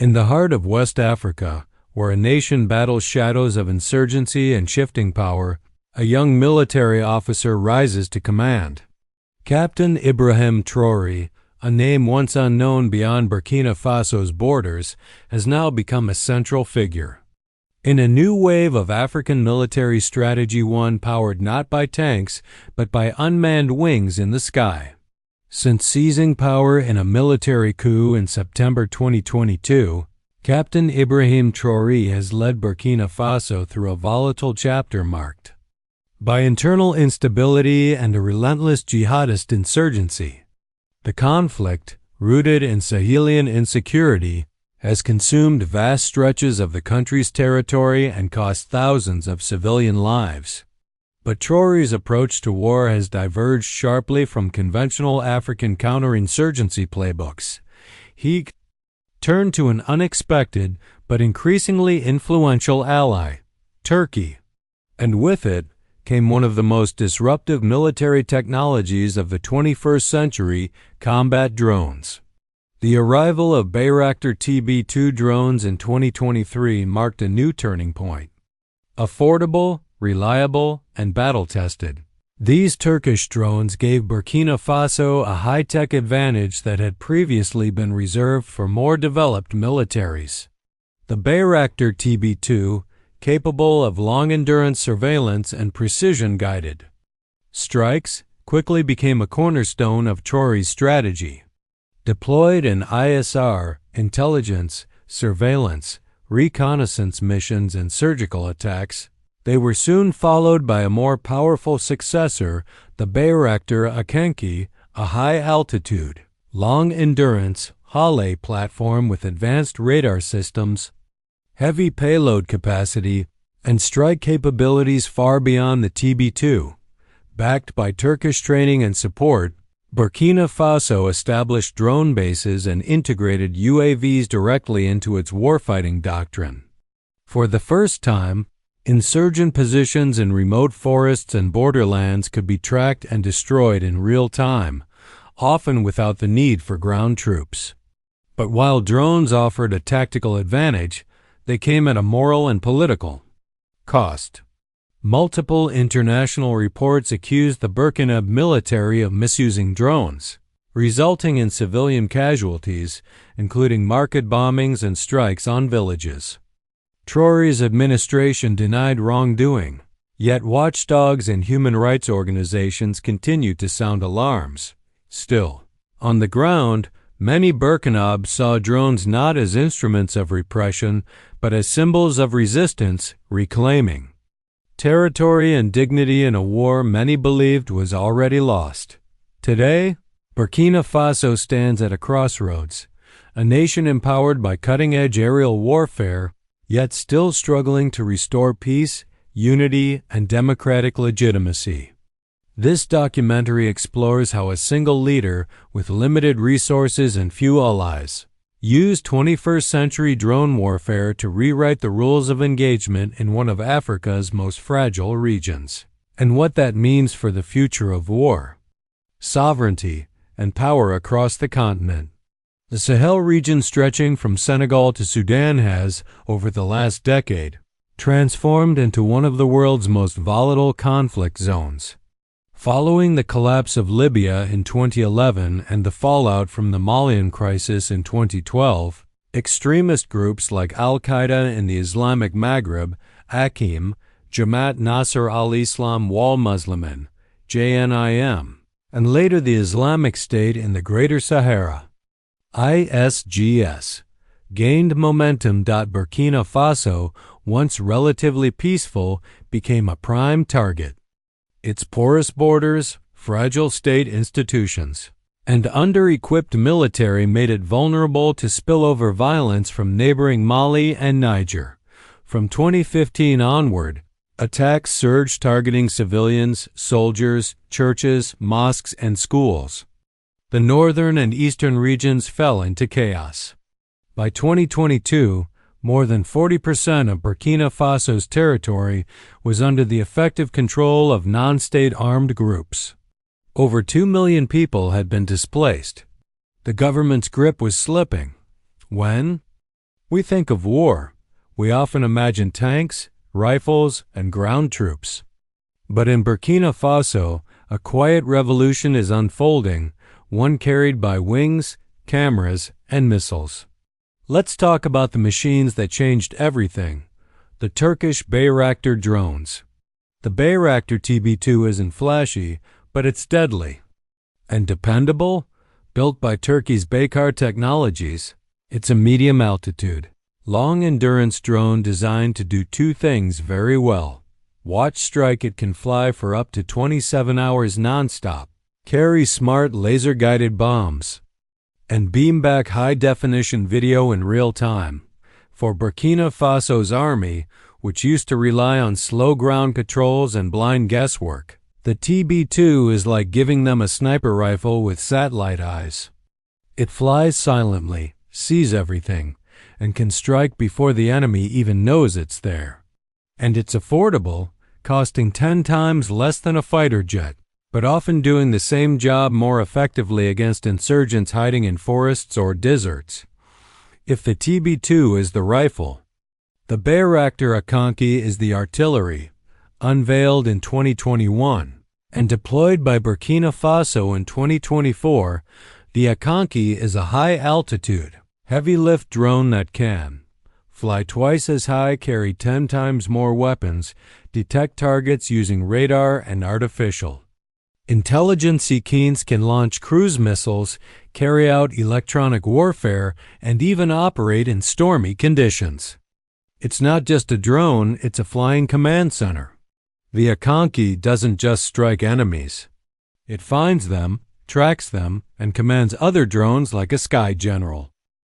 In the heart of West Africa, where a nation battles shadows of insurgency and shifting power, a young military officer rises to command. Captain Ibrahim Traoré, a name once unknown beyond Burkina Faso's borders, has now become a central figure. In a new wave of African military strategy, one powered not by tanks, but by unmanned wings in the sky. Since seizing power in a military coup in September 2022, Captain Ibrahim Traoré has led Burkina Faso through a volatile chapter marked by internal instability and a relentless jihadist insurgency. The conflict, rooted in Sahelian insecurity, has consumed vast stretches of the country's territory and cost thousands of civilian lives. But Traoré's approach to war has diverged sharply from conventional African counterinsurgency playbooks. He turned to an unexpected but increasingly influential ally, Turkey, and with it came one of the most disruptive military technologies of the 21st century, combat drones. The arrival of Bayraktar TB2 drones in 2023 marked a new turning point. Affordable, reliable, and battle-tested, these Turkish drones gave Burkina Faso a high-tech advantage that had previously been reserved for more developed militaries. The Bayraktar TB2, capable of long-endurance surveillance and precision-guided strikes, quickly became a cornerstone of Traoré's strategy. Deployed in ISR, intelligence, surveillance, reconnaissance missions, and surgical attacks, they were soon followed by a more powerful successor, the Bayraktar Akıncı, a high-altitude, long-endurance, Hale platform with advanced radar systems, heavy payload capacity, and strike capabilities far beyond the TB2. Backed by Turkish training and support, Burkina Faso established drone bases and integrated UAVs directly into its warfighting doctrine. For the first time, insurgent positions in remote forests and borderlands could be tracked and destroyed in real time, often without the need for ground troops. But while drones offered a tactical advantage, they came at a moral and political cost. Multiple international reports accused the Burkina military of misusing drones, resulting in civilian casualties, including market bombings and strikes on villages. Traoré's administration denied wrongdoing, yet watchdogs and human rights organizations continued to sound alarms. Still, on the ground, many Burkinabés saw drones not as instruments of repression, but as symbols of resistance, reclaiming territory and dignity in a war many believed was already lost. Today, Burkina Faso stands at a crossroads, a nation empowered by cutting-edge aerial warfare, yet still struggling to restore peace, unity, and democratic legitimacy. This documentary explores how a single leader with limited resources and few allies used 21st century drone warfare to rewrite the rules of engagement in one of Africa's most fragile regions, and what that means for the future of war, sovereignty, and power across the continent. The Sahel region, stretching from Senegal to Sudan, has, over the last decade, transformed into one of the world's most volatile conflict zones. Following the collapse of Libya in 2011 and the fallout from the Malian crisis in 2012, extremist groups like Al-Qaeda in the Islamic Maghreb, AQIM, Jamaat Nasr al-Islam wal Muslimin, JNIM, and later the Islamic State in the Greater Sahara, ISGS, gained momentum. Burkina Faso, once relatively peaceful, became a prime target. Its porous borders, fragile state institutions, and under-equipped military made it vulnerable to spillover violence from neighboring Mali and Niger. From 2015 onward, attacks surged, targeting civilians, soldiers, churches, mosques, and schools. The northern and eastern regions fell into chaos. By 2022, more than 40% of Burkina Faso's territory was under the effective control of non-state armed groups. Over 2 million people had been displaced. The government's grip was slipping when We think of war. We often imagine tanks, rifles, and ground troops. But in Burkina Faso, a quiet revolution is unfolding, one carried by wings, cameras, and missiles. Let's talk about the machines that changed everything, the Turkish Bayraktar drones. The Bayraktar TB2 isn't flashy, but it's deadly. And dependable? Built by Turkey's Baykar Technologies, it's a medium-altitude, long-endurance drone designed to do two things very well. Watch strike. It can fly for up to 27 hours non-stop, carry smart laser-guided bombs, and beam back high-definition video in real time. For Burkina Faso's army, which used to rely on slow ground patrols and blind guesswork, the TB2 is like giving them a sniper rifle with satellite eyes. It flies silently, sees everything, and can strike before the enemy even knows it's there. And it's affordable, costing 10 times less than a fighter jet, but often doing the same job more effectively against insurgents hiding in forests or deserts. If the TB2 is the rifle, the Bayraktar Akıncı is the artillery, unveiled in 2021 and deployed by Burkina Faso in 2024. The Akıncı is a high-altitude, heavy-lift drone that can fly twice as high, carry 10 times more weapons, detect targets using radar and artificial intelligence. Sequence can launch cruise missiles, carry out electronic warfare, and even operate in stormy conditions. It's not just a drone, it's a flying command center. The Akıncı doesn't just strike enemies. It finds them, tracks them, and commands other drones like a sky general.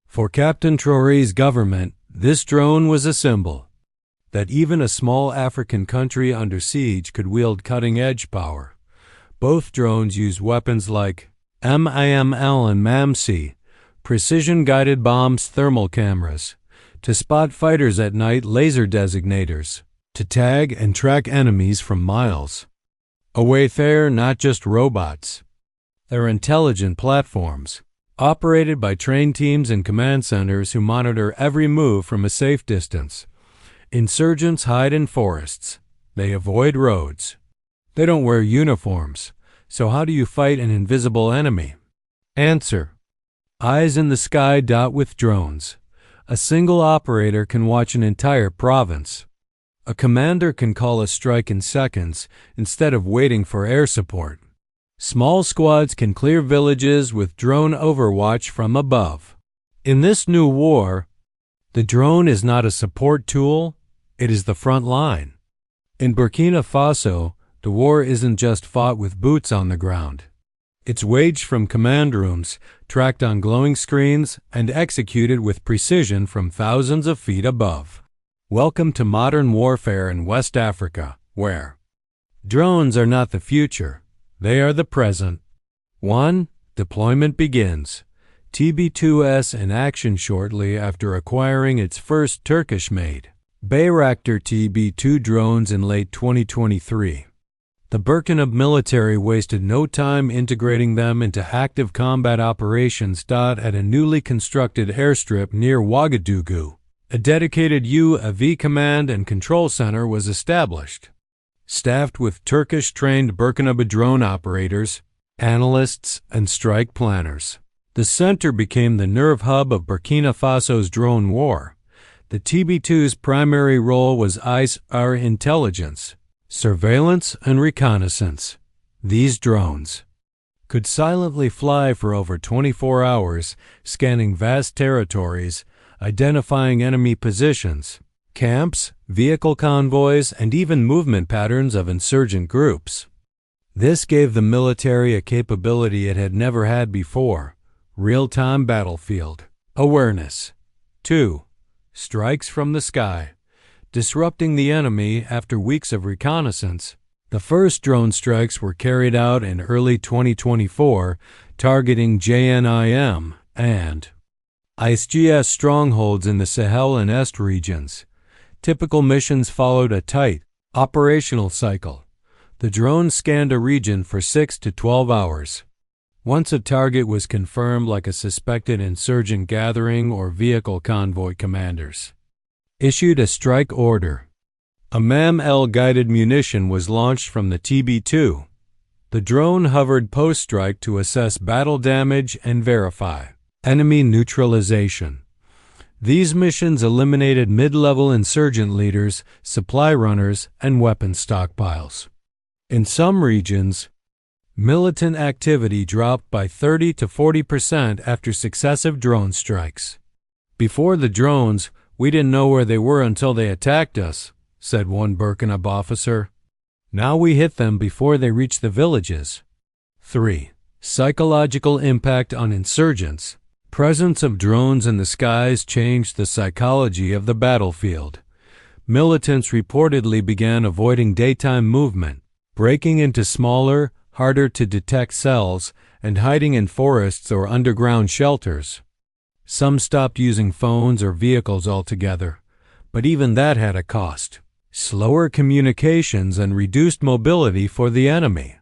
For Captain Traoré's government, this drone was a symbol that even a small African country under siege could wield cutting-edge power. Both drones use weapons like MAML and MAMC, precision-guided bombs, thermal cameras, to spot fighters at night, laser designators, to tag and track enemies from miles away. They're not just robots. They're intelligent platforms, operated by trained teams and command centers who monitor every move from a safe distance. Insurgents hide in forests. They avoid roads. They don't wear uniforms. So how do you fight an invisible enemy? Answer: eyes in the sky. With drones, a single operator can watch an entire province. A commander can call a strike in seconds instead of waiting for air support. Small squads can clear villages with drone overwatch from above. In this new war, the drone is not a support tool, it is the front line. In Burkina Faso, the war isn't just fought with boots on the ground. It's waged from command rooms, tracked on glowing screens, and executed with precision from thousands of feet above. Welcome to modern warfare in West Africa, where drones are not the future, they are the present. 1. Deployment begins. TB2S in action shortly after acquiring its first Turkish-made Bayraktar TB2 drones in late 2023. The Burkina military wasted no time integrating them into active combat operations. At a newly constructed airstrip near Ouagadougou, a dedicated UAV command and control center was established, staffed with Turkish-trained Burkina drone operators, analysts, and strike planners. The center became the nerve hub of Burkina Faso's drone war. The TB2's primary role was ISR intelligence, surveillance, and reconnaissance. These drones could silently fly for over 24 hours, scanning vast territories, identifying enemy positions, camps, vehicle convoys, and even movement patterns of insurgent groups. This gave the military a capability it had never had before: real-time battlefield awareness. 2. Strikes from the sky. Disrupting the enemy after weeks of reconnaissance, the first drone strikes were carried out in early 2024, targeting JNIM and ISGS strongholds in the Sahel and Est regions. Typical missions followed a tight operational cycle. The drone scanned a region for 6 to 12 hours, Once a target was confirmed, like a suspected insurgent gathering or vehicle convoy, commanders issued a strike order. A MAM-L guided munition was launched from the TB2. The drone hovered post-strike to assess battle damage and verify enemy neutralization. These missions eliminated mid-level insurgent leaders, supply runners, and weapon stockpiles. In some regions, militant activity dropped by 30 to 40% after successive drone strikes. "Before the drones, we didn't know where they were until they attacked us," said one Burkina officer. "Now we hit them before they reach the villages." 3. Psychological impact on insurgents. Presence of drones in the skies changed the psychology of the battlefield. Militants reportedly began avoiding daytime movement, breaking into smaller, harder-to-detect cells, and hiding in forests or underground shelters. Some stopped using phones or vehicles altogether, but even that had a cost. Slower communications and reduced mobility for the enemy.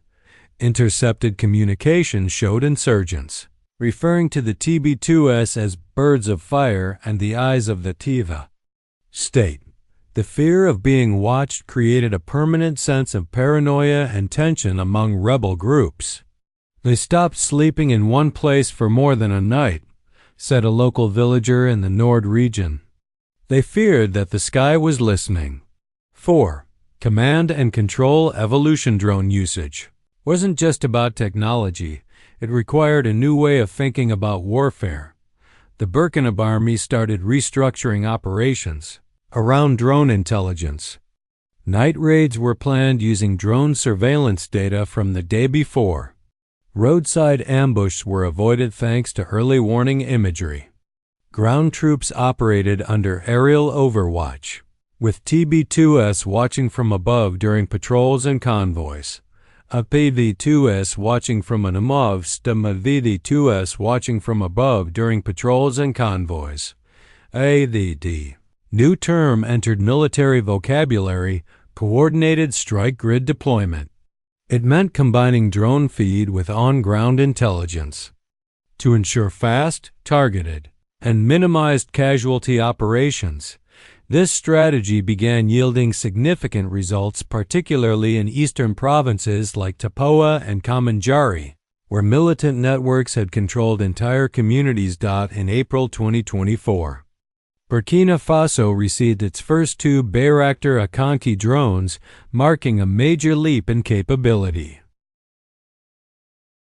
Intercepted communications showed insurgents, referring to the TB2s as birds of fire and the eyes of the Tiva state. The fear of being watched created a permanent sense of paranoia and tension among rebel groups. "They stopped sleeping in one place for more than a night," said a local villager in the Nord region. They feared that the sky was listening. 4. Command and control evolution. Drone usage wasn't just about technology. It required a new way of thinking about warfare. The Burkina Army started restructuring operations around drone intelligence. Night raids were planned using drone surveillance data from the day before. Roadside ambushes were avoided thanks to early warning imagery. Ground troops operated under aerial overwatch, with TB2s watching from above during patrols and convoys. A PV2s watching from an above, VD2s watching from above during patrols and convoys. ADD. New term entered military vocabulary: coordinated strike grid deployment. It meant combining drone feed with on-ground intelligence to ensure fast, targeted, and minimized casualty operations. This strategy began yielding significant results, particularly in eastern provinces like Tapoa and Kamanjari, where militant networks had controlled entire communities. In April 2024, Burkina Faso received its first 2 Bayraktar Akıncı drones, marking a major leap in capability.